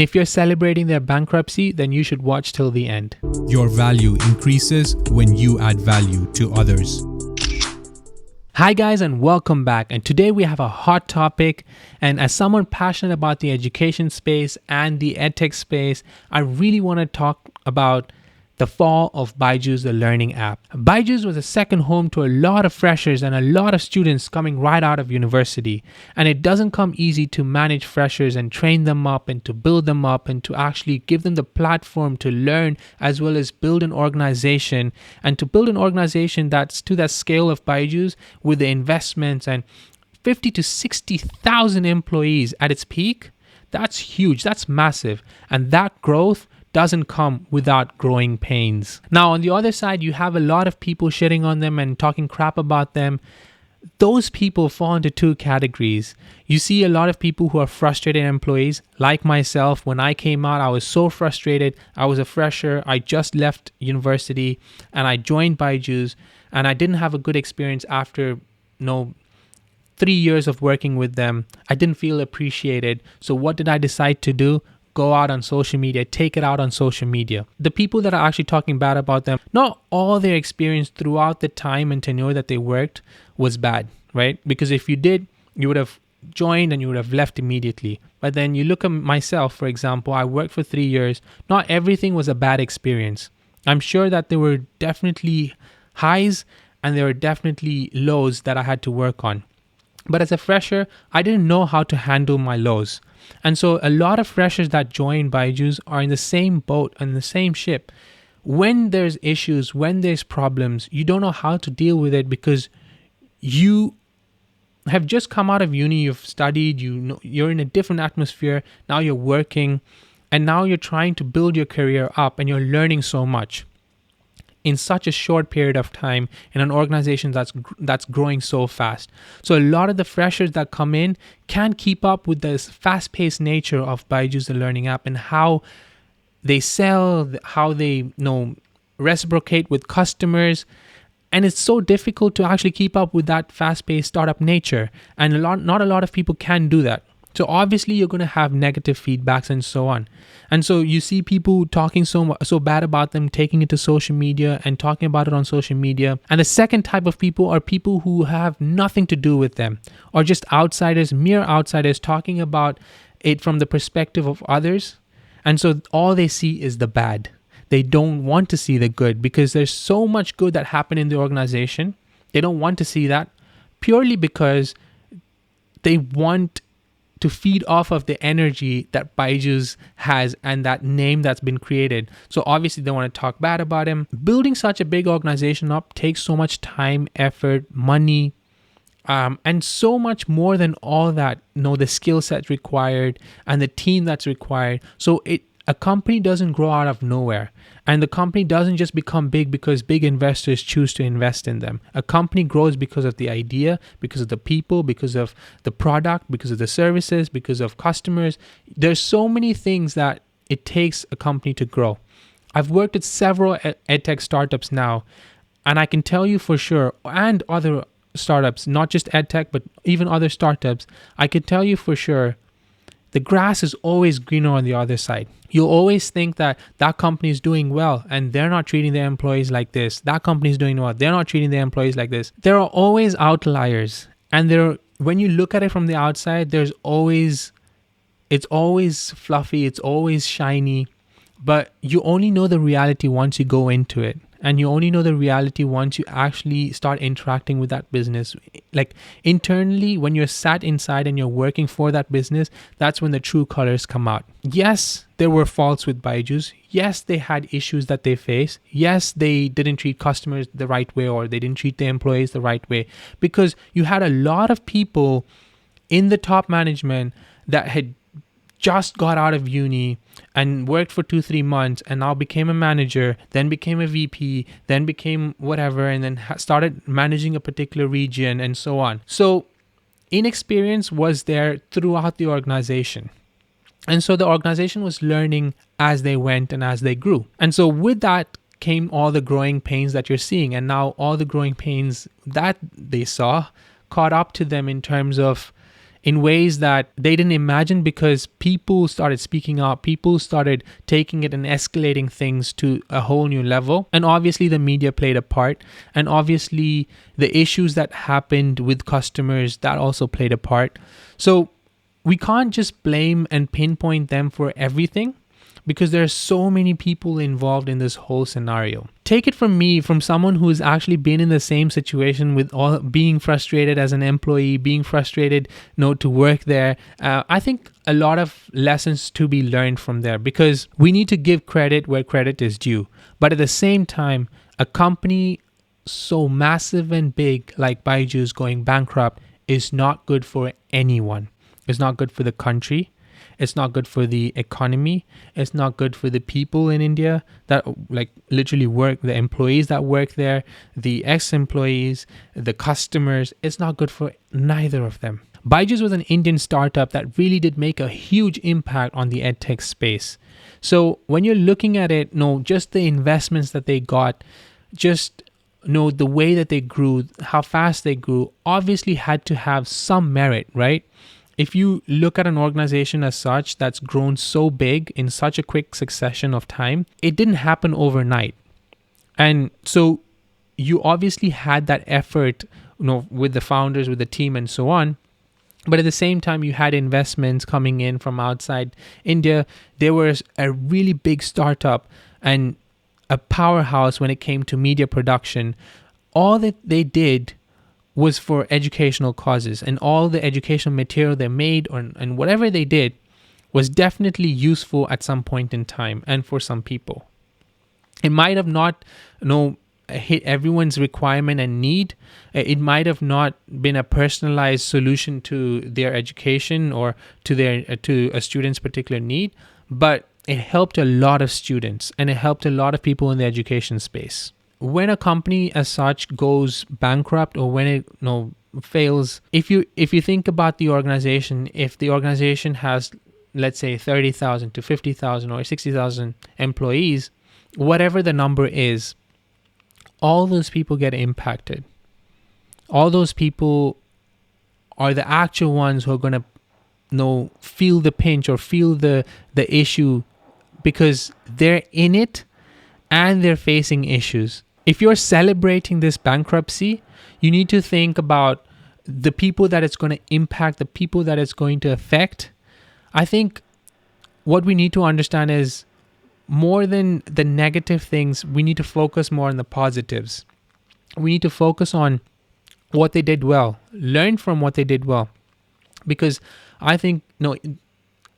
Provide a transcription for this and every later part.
If you're celebrating their bankruptcy, then you should watch till the end. Your value increases when you add value to others. Hi guys, and welcome back. And today we have a hot topic, and as someone passionate about the education space and the edtech space, I really want to talk about the fall of Byju's, the learning app. Byju's was a second home to a lot of freshers and a lot of students coming right out of university. And it doesn't come easy to manage freshers and train them up and to build them up and to actually give them the platform to learn, as well as build an organization, and to build an organization that's to that scale of Byju's with the investments and 50 to 60,000 employees at its peak. That's huge. That's massive. And that growth doesn't come without growing pains. Now, on the other side, you have a lot of people shitting on them and talking crap about them. Those people fall into two categories. You see a lot of people who are frustrated employees, like myself. When I came out, I was so frustrated. I was a fresher. I just left university and I joined Byju's, and I didn't have a good experience after 3 years of working with them. I didn't feel appreciated. So what did I decide to do? Go out on social media, take it out on social media. The people that are actually talking bad about them, not all their experience throughout the time and tenure that they worked was bad, right? Because if you did, you would have joined and you would have left immediately. But then you look at myself, for example, I worked for 3 years. Not everything was a bad experience. I'm sure that there were definitely highs and there were definitely lows that I had to work on. But as a fresher, I didn't know how to handle my lows. And so a lot of freshers that join Byju's are in the same boat, on the same ship. When there's issues, when there's problems, you don't know how to deal with it because you have just come out of uni, you've studied, you're in a different atmosphere, now you're working, and now you're trying to build your career up and you're learning so much in such a short period of time in an organization that's growing so fast. So a lot of the freshers that come in can't keep up with this fast-paced nature of Byju's, the learning app, and how they sell, how they reciprocate with customers. And it's so difficult to actually keep up with that fast-paced startup nature. And not a lot of people can do that. So obviously you're going to have negative feedbacks and so on. And so you see people talking so bad about them, taking it to social media and talking about it on social media. And the second type of people are people who have nothing to do with them, or just outsiders, mere outsiders, talking about it from the perspective of others. And so all they see is the bad. They don't want to see the good because there's so much good that happened in the organization. They don't want to see that purely because they want to feed off of the energy that Byju's has and that name that's been created. So obviously they want to talk bad about him. Building such a big organization up takes so much time, effort, money, and so much more than all that. The skill set required and the team that's required. So a company doesn't grow out of nowhere. And the company doesn't just become big because big investors choose to invest in them. A company grows because of the idea, because of the people, because of the product, because of the services, because of customers. There's so many things that it takes a company to grow. I've worked at several edtech startups now, and I can tell you for sure, and other startups, not just edtech, but even other startups, I can tell you for sure, the grass is always greener on the other side. You'll always think that company is doing well and they're not treating their employees like this. That company is doing well. They're not treating their employees like this. There are always outliers. And when you look at it from the outside, it's always fluffy. It's always shiny. But you only know the reality once you go into it. And you only know the reality once you actually start interacting with that business. Like internally, when you're sat inside and you're working for that business, that's when the true colors come out. Yes, there were faults with Byju's. Yes, they had issues that they faced. Yes, they didn't treat customers the right way, or they didn't treat their employees the right way, because you had a lot of people in the top management that had just got out of uni and worked for 2-3 months and now became a manager, then became a VP, then became whatever, and then started managing a particular region and so on. So inexperience was there throughout the organization. And so the organization was learning as they went and as they grew. And so with that came all the growing pains that you're seeing. And now all the growing pains that they saw caught up to them in terms of in ways that they didn't imagine, because people started speaking up, people started taking it and escalating things to a whole new level. And obviously the media played a part, and obviously the issues that happened with customers, that also played a part. So we can't just blame and pinpoint them for everything, because there are so many people involved in this whole scenario. Take it from me, from someone who's actually been in the same situation, with all being frustrated as an employee, being frustrated, to work there. I think a lot of lessons to be learned from there, because we need to give credit where credit is due. But at the same time, a company so massive and big like Byju's going bankrupt is not good for anyone. It's not good for the country. It's not good for the economy. It's not good for the people in India that literally work, the employees that work there, the ex-employees, the customers. It's not good for neither of them. Byju's was an Indian startup that really did make a huge impact on the edtech space. So when you're looking at it, just the investments that they got, just the way that they grew, how fast they grew, obviously had to have some merit, right? If you look at an organization as such that's grown so big in such a quick succession of time, it didn't happen overnight. And so you obviously had that effort, with the founders, with the team and so on. But at the same time, you had investments coming in from outside India. There was a really big startup and a powerhouse when it came to media production. All that they did was for educational causes, and all the educational material they made and whatever they did was definitely useful at some point in time and for some people. It might have not hit everyone's requirement and need. It might have not been a personalized solution to their education or to a student's particular need, but it helped a lot of students and it helped a lot of people in the education space. When a company as such goes bankrupt, or when it fails, if you think about the organization, if the organization has, let's say, 30,000 to 50,000 or 60,000 employees, whatever the number is, all those people get impacted. All those people are the actual ones who are going to feel the pinch or feel the issue, because they're in it and they're facing issues. If you're celebrating this bankruptcy, you need to think about the people that it's going to impact, the people that it's going to affect. I think what we need to understand is, more than the negative things, we need to focus more on the positives. We need to focus on what they did well, learn from what they did well. Because I think,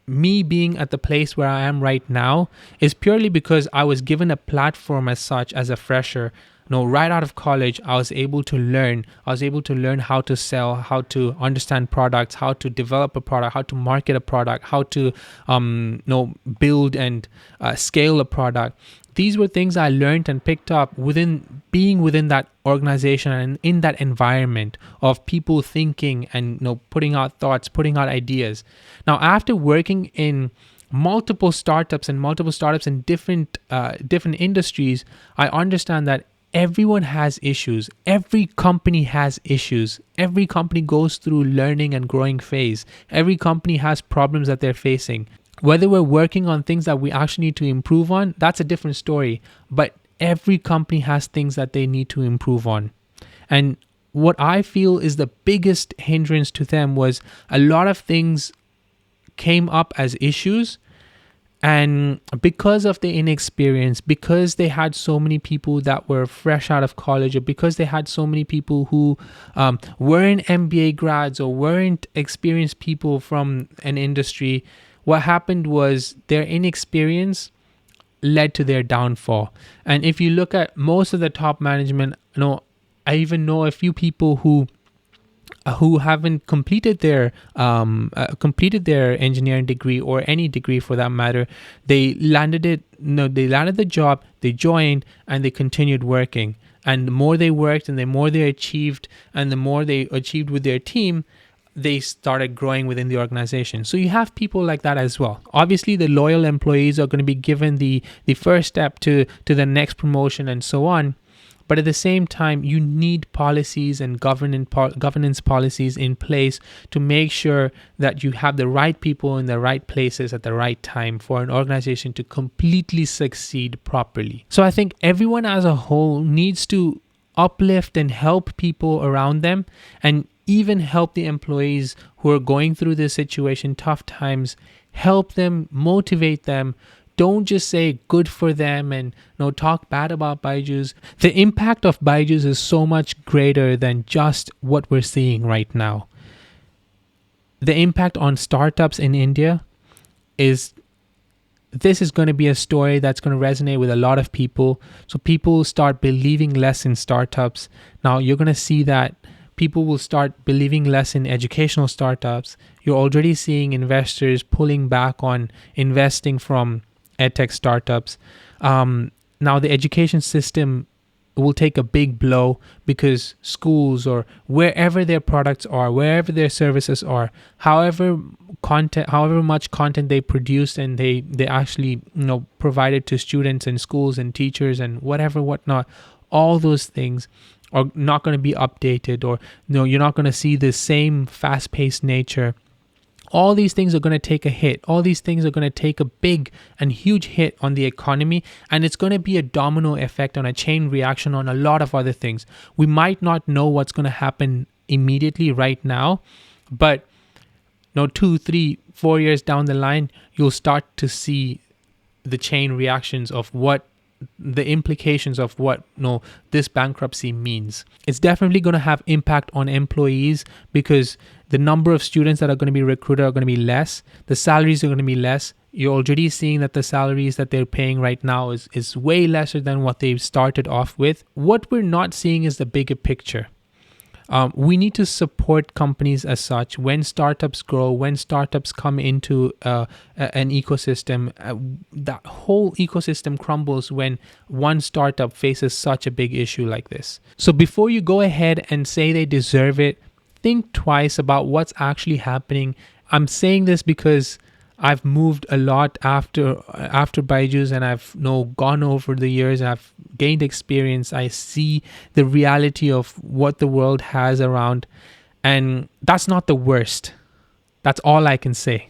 me being at the place where I am right now is purely because I was given a platform as such as a fresher. Right out of college, I was able to learn. I was able to learn how to sell, how to understand products, how to develop a product, how to market a product, how to build and scale a product. These were things I learned and picked up being within that organization and in that environment of people thinking and putting out thoughts, putting out ideas. Now, after working in multiple startups in different industries, I understand that everyone has issues. Every company has issues. Every company goes through learning and growing phase. Every company has problems that they're facing. Whether we're working on things that we actually need to improve on, that's a different story. But every company has things that they need to improve on. And what I feel is the biggest hindrance to them was a lot of things came up as issues. And because of the inexperience, because they had so many people that were fresh out of college, or because they had so many people who weren't MBA grads or weren't experienced people from an industry, what happened was their inexperience led to their downfall. And if you look at most of the top management, I even know a few people who haven't completed their engineering degree or any degree for that matter. They landed the job, they joined, and they continued working. And the more they worked and the more they achieved and the more they achieved with their team, they started growing within the organization. So you have people like that as well. Obviously, the loyal employees are going to be given the first step to the next promotion and so on. But at the same time, you need policies and governance policies in place to make sure that you have the right people in the right places at the right time for an organization to completely succeed properly. So I think everyone as a whole needs to uplift and help people around them, and even help the employees who are going through this situation, tough times, help them, motivate them. Don't just say good for them and talk bad about Byju's. The impact of Byju's is so much greater than just what we're seeing right now. The impact on startups in India is going to be a story that's going to resonate with a lot of people. So people start believing less in startups. Now you're going to see that people will start believing less in educational startups. You're already seeing investors pulling back on investing from edtech startups. Now the education system will take a big blow because schools or wherever their products are, wherever their services are, however much content they produce and they actually provide it to students and schools and teachers and whatnot, all those things are not going to be updated, or you're not going to see the same fast-paced nature. All these things are going to take a hit. All these things are going to take a big and huge hit on the economy, and it's going to be a domino effect on a chain reaction on a lot of other things. We might not know what's going to happen immediately right now, but 2, 3, 4 years down the line, you'll start to see the chain reactions of what the implications of what this bankruptcy means. It's definitely going to have impact on employees because the number of students that are going to be recruited are going to be less. The salaries are going to be less. You're already seeing that the salaries that they're paying right now is way lesser than what they started off with. What we're not seeing is the bigger picture. We need to support companies as such. When startups grow, when startups come into an ecosystem, that whole ecosystem crumbles when one startup faces such a big issue like this. So before you go ahead and say they deserve it, think twice about what's actually happening. I'm saying this because I've moved a lot after Byju's, and I've gone over the years. I've gained experience. I see the reality of what the world has around, and that's not the worst. That's all I can say.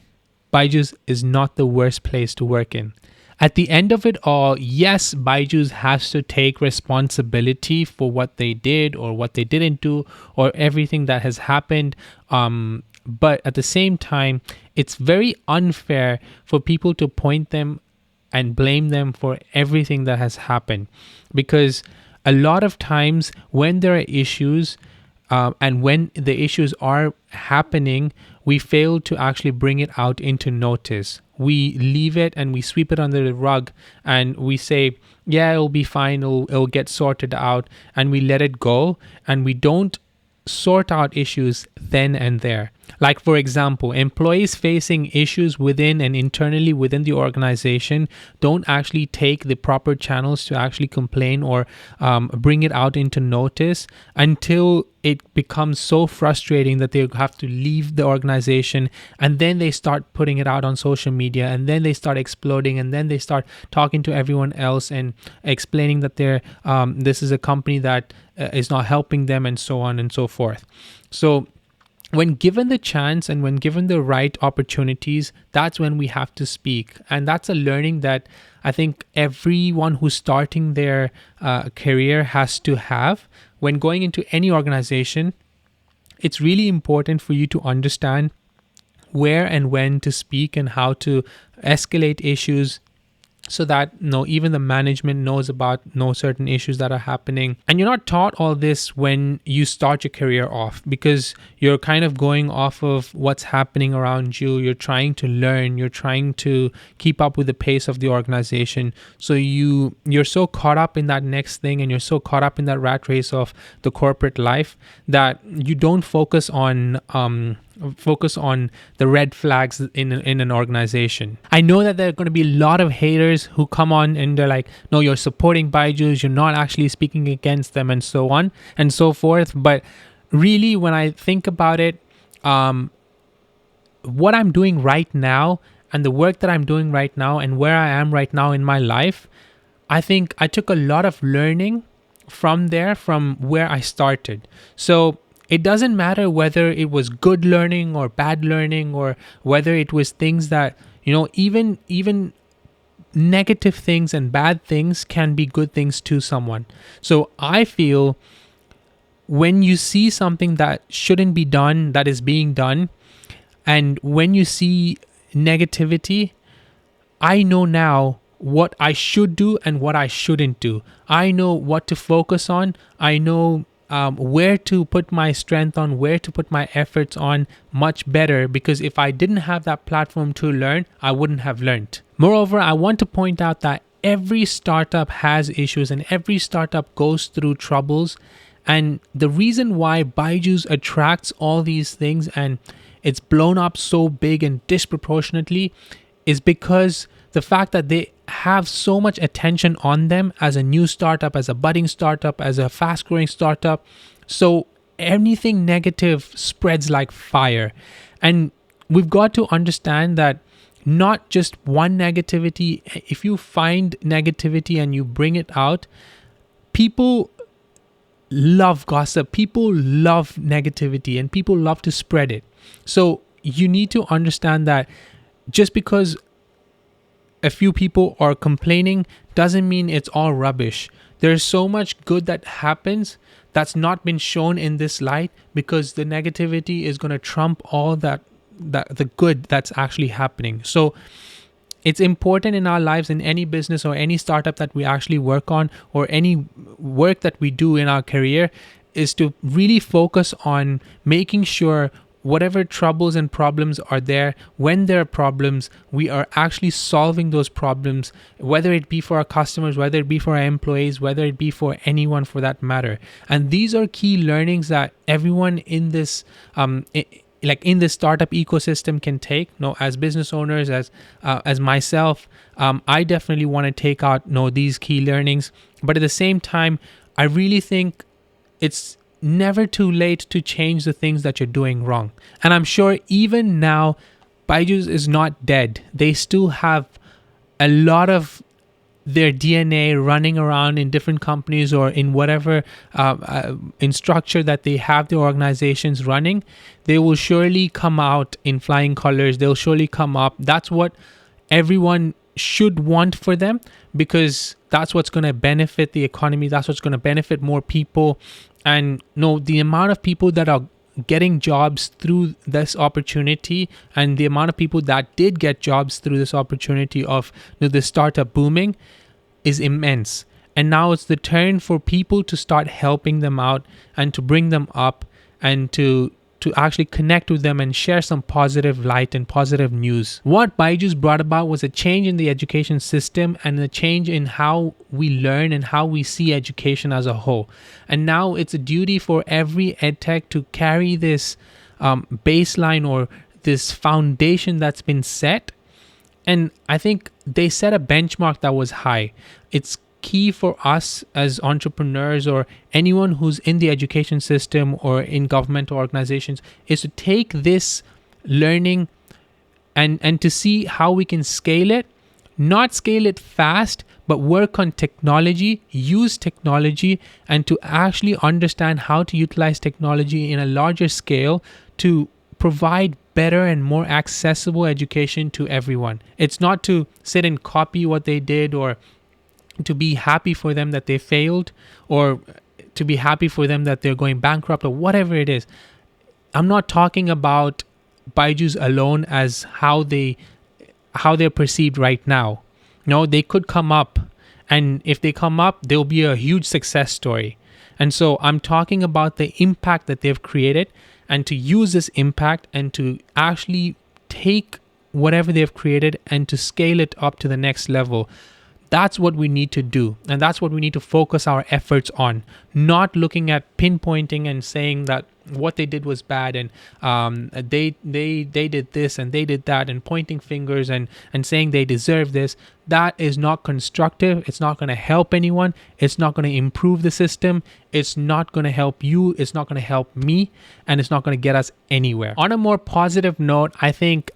Byju's is not the worst place to work in. At the end of it all, yes, Byju's has to take responsibility for what they did or what they didn't do or everything that has happened. But at the same time, it's very unfair for people to point them and blame them for everything that has happened. Because a lot of times when there are issues and when the issues are happening, we fail to actually bring it out into notice. We leave it and we sweep it under the rug and we say, yeah, it'll be fine, it'll get sorted out, and we let it go, and we don't sort out issues then and there. Like, for example, employees facing issues within and internally within the organization don't actually take the proper channels to actually complain or bring it out into notice until it becomes so frustrating that they have to leave the organization, and then they start putting it out on social media, and then they start exploding, and then they start talking to everyone else and explaining that this is a company that is not helping them, and so on and so forth. So when given the chance and when given the right opportunities, that's when we have to speak. And that's a learning that I think everyone who's starting their career has to have. When going into any organization, it's really important for you to understand where and when to speak and how to escalate issues, so that even the management knows about certain issues that are happening. And you're not taught all this when you start your career off, because you're kind of going off of what's happening around you. You're trying to learn, you're trying to keep up with the pace of the organization. So you're so caught up in that next thing, and you're so caught up in that rat race of the corporate life that you don't focus on the red flags in an organization. I know that there are going to be a lot of haters who come on and they're like, no, you're supporting Byju's, you're not actually speaking against them, and so on and so forth. But really, when I think about it, what I'm doing right now and the work that I'm doing right now and where I am right now in my life, I think I took a lot of learning from there, from where I started. So it doesn't matter whether it was good learning or bad learning, or whether it was things that, even negative things and bad things can be good things to someone. So I feel when you see something that shouldn't be done, that is being done, and when you see negativity, I know now what I should do and what I shouldn't do. I know what to focus on. I know where to put my strength on, where to put my efforts on much better, because if I didn't have that platform to learn, I wouldn't have learned. Moreover, I want to point out that every startup has issues and every startup goes through troubles. And the reason why Byju's attracts all these things and it's blown up so big and disproportionately is because the fact that they have so much attention on them as a new startup, as a budding startup, as a fast growing startup. So anything negative spreads like fire. And we've got to understand that not just one negativity. If you find negativity and you bring it out, people love gossip, people love negativity, and people love to spread it. So you need to understand that just because a few people are complaining doesn't mean it's all rubbish. There's so much good that happens that's not been shown in this light, because the negativity is going to trump all that the good that's actually happening. So it's important in our lives, in any business or any startup that we actually work on, or any work that we do in our career, is to really focus on making sure whatever troubles and problems are there, when there are problems, we are actually solving those problems, whether it be for our customers, whether it be for our employees, whether it be for anyone for that matter. And these are key learnings that everyone in this in this startup ecosystem can take. As business owners, as myself, I definitely want to take out these key learnings. But at the same time, I really think it's never too late to change the things that you're doing wrong. And I'm sure even now, Byju's is not dead. They still have a lot of their DNA running around in different companies, or in whatever in structure that they have their organizations running. They will surely come out in flying colors. They'll surely come up. That's what everyone should want for them, because that's what's going to benefit the economy. That's what's going to benefit more people. And the amount of people that are getting jobs through this opportunity, and the amount of people that did get jobs through this opportunity of the startup booming, is immense. And now it's the turn for people to start helping them out and to bring them up, and to actually connect with them and share some positive light and positive news. What Byju's brought about was a change in the education system, and a change in how we learn and how we see education as a whole. And now it's a duty for every edtech to carry this baseline, or this foundation that's been set. And I think they set a benchmark that was high. It's key for us as entrepreneurs, or anyone who's in the education system or in governmental organizations, is to take this learning and to see how we can scale it. Not scale it fast, but work on technology, use technology, and to actually understand how to utilize technology in a larger scale to provide better and more accessible education to everyone. It's not to sit and copy what they did, or to be happy for them that they failed, or to be happy for them that they're going bankrupt, or whatever it is. I'm not talking about Byju's alone as how they're perceived right now. They could come up, and if they come up, they'll be a huge success story. And so I'm talking about the impact that they've created, and to use this impact and to actually take whatever they've created and to scale it up to the next level. That's what we need to do, and that's what we need to focus our efforts on. Not looking at pinpointing and saying that what they did was bad, and they did this and they did that, and pointing fingers and saying they deserve this. That is not constructive. It's not going to help anyone. It's not going to improve the system. It's not going to help you. It's not going to help me, and it's not going to get us anywhere. On a more positive note, I think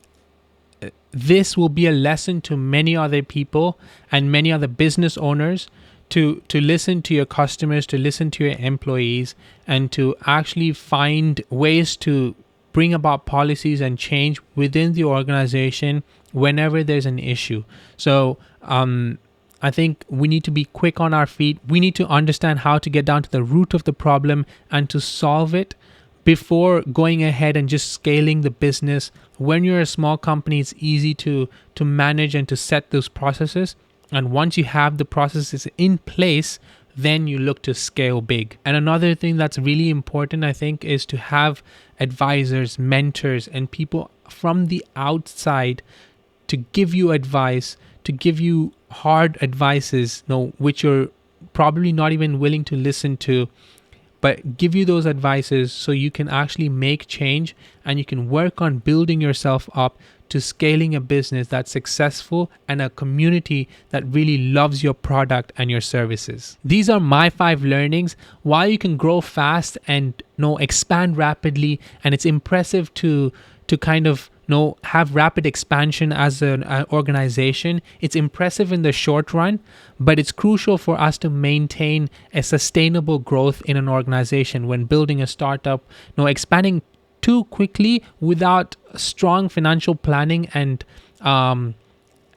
this will be a lesson to many other people and many other business owners to listen to your customers, to listen to your employees, and to actually find ways to bring about policies and change within the organization whenever there's an issue. So I think we need to be quick on our feet. We need to understand how to get down to the root of the problem and to solve it before going ahead and just scaling the business. When you're a small company, it's easy to manage and to set those processes. And once you have the processes in place, then you look to scale big. And another thing that's really important, I think, is to have advisors, mentors, and people from the outside to give you advice, to give you hard advices, which you're probably not even willing to listen to, but give you those advices so you can actually make change and you can work on building yourself up to scaling a business that's successful and a community that really loves your product and your services. These are my 5 learnings why you can grow fast and expand rapidly, and it's impressive to kind of have rapid expansion as an organization. It's impressive in the short run, but it's crucial for us to maintain a sustainable growth in an organization when building a startup. Expanding too quickly without strong financial planning and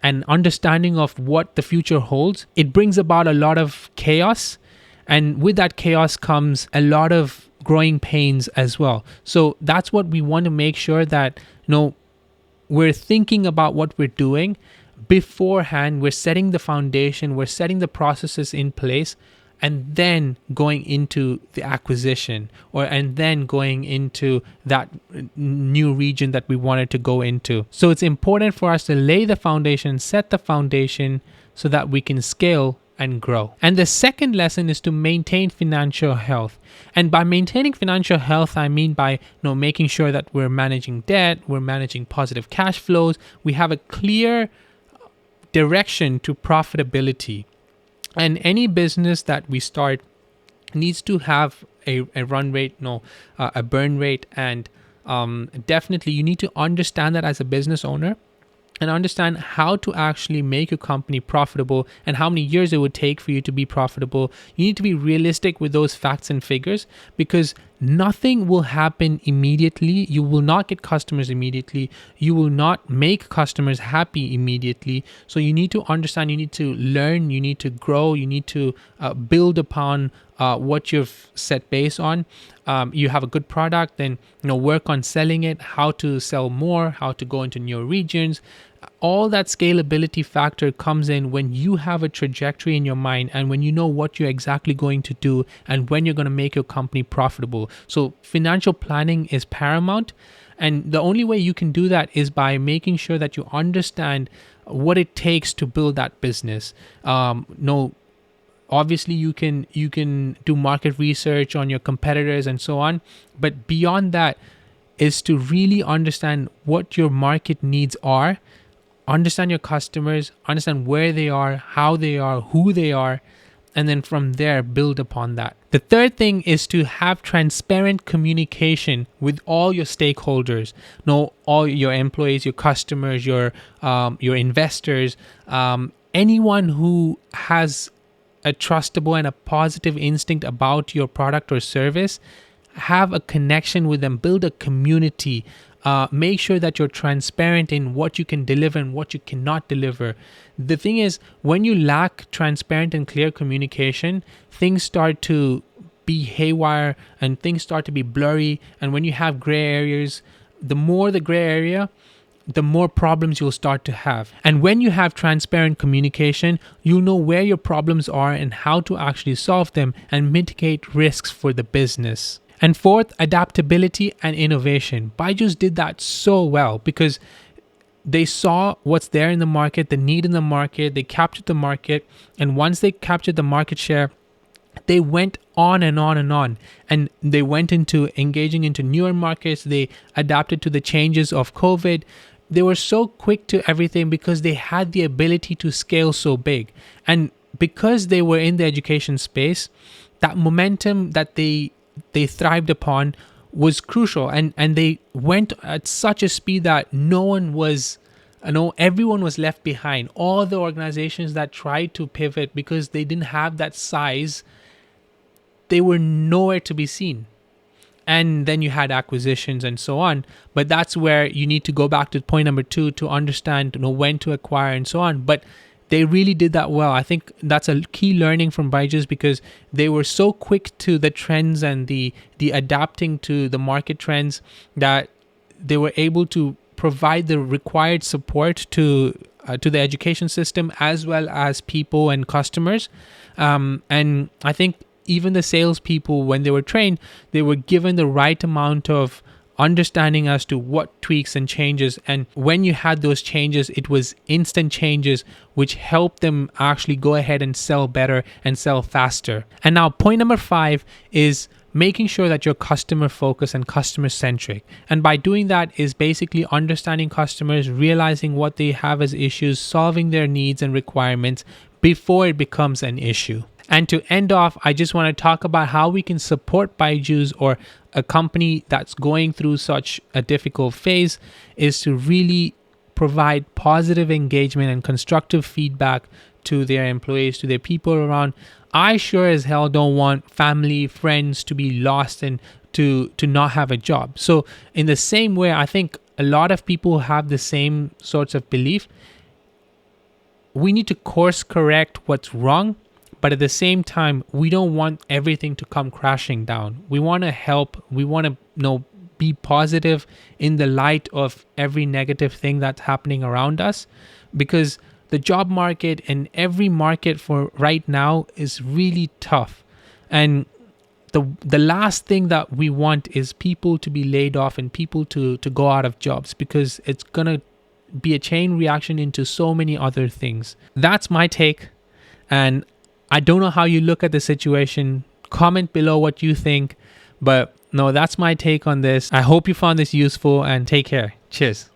understanding of what the future holds, it brings about a lot of chaos, and with that chaos comes a lot of growing pains as well. So that's what we want to make sure that we're thinking about what we're doing beforehand. We're setting the foundation, we're setting the processes in place, and then going into the acquisition and then going into that new region that we wanted to go into. So it's important for us to lay the foundation, set the foundation so that we can scale and grow. And the second lesson is to maintain financial health. And by maintaining financial health, I mean by making sure that we're managing debt, we're managing positive cash flows, we have a clear direction to profitability. And any business that we start needs to have a run rate, a burn rate, and definitely you need to understand that as a business owner and understand how to actually make your company profitable and how many years it would take for you to be profitable. You need to be realistic with those facts and figures, because nothing will happen immediately. You will not get customers immediately. You will not make customers happy immediately. So you need to understand, you need to learn, you need to grow, you need to build upon what you've set base on. You have a good product, then work on selling it, how to sell more, how to go into new regions. All that scalability factor comes in when you have a trajectory in your mind and when you know what you're exactly going to do and when you're going to make your company profitable. So financial planning is paramount, and the only way you can do that is by making sure that you understand what it takes to build that business. Obviously you can do market research on your competitors and so on, but beyond that is to really understand what your market needs are, understand your customers, understand where they are, how they are, who they are, and then from there build upon that. The third thing is to have transparent communication with all your stakeholders, all your employees, your customers, your investors, anyone who has a trustable and a positive instinct about your product or service. Have a connection with them, build a community, make sure that you're transparent in what you can deliver and what you cannot deliver. The thing is, when you lack transparent and clear communication, things start to be haywire and things start to be blurry. And when you have gray areas, the more the gray area, the more problems you'll start to have. And when you have transparent communication, you'll know where your problems are and how to actually solve them and mitigate risks for the business. And fourth, adaptability and innovation. Byju's did that so well because they saw what's there in the market, the need in the market, they captured the market, and once they captured the market share, they went on and on and on, and they went into engaging into newer markets. They adapted to the changes of COVID. They were so quick to everything because they had the ability to scale so big. And because they were in the education space, that momentum that they thrived upon was crucial, and they went at such a speed that no one was I know everyone was left behind. All the organizations that tried to pivot because they didn't have that size, they were nowhere to be seen. And then you had acquisitions and so on. But that's where you need to go back to point number 2 to understand, when to acquire and so on. But they really did that well. I think that's a key learning from Byju's, because they were so quick to the trends and the adapting to the market trends that they were able to provide the required support to the education system as well as people and customers. And I think even the salespeople, when they were trained, they were given the right amount of understanding as to what tweaks and changes. And when you had those changes, it was instant changes, which helped them actually go ahead and sell better and sell faster. And now point number 5 is making sure that you're customer focused and customer centric. And by doing that is basically understanding customers, realizing what they have as issues, solving their needs and requirements before it becomes an issue. And to end off, I just want to talk about how we can support Byju's, or a company that's going through such a difficult phase, is to really provide positive engagement and constructive feedback to their employees, to their people around. I sure as hell don't want family, friends to be lost and to not have a job. So in the same way, I think a lot of people have the same sorts of belief. We need to course correct what's wrong, but at the same time, we don't want everything to come crashing down. We want to help. We want to be positive in the light of every negative thing that's happening around us, because the job market and every market for right now is really tough. And the last thing that we want is people to be laid off and people to go out of jobs, because it's going to be a chain reaction into so many other things. That's my take. And I don't know how you look at the situation. Comment below what you think. But no, that's my take on this. I hope you found this useful, and take care. Cheers.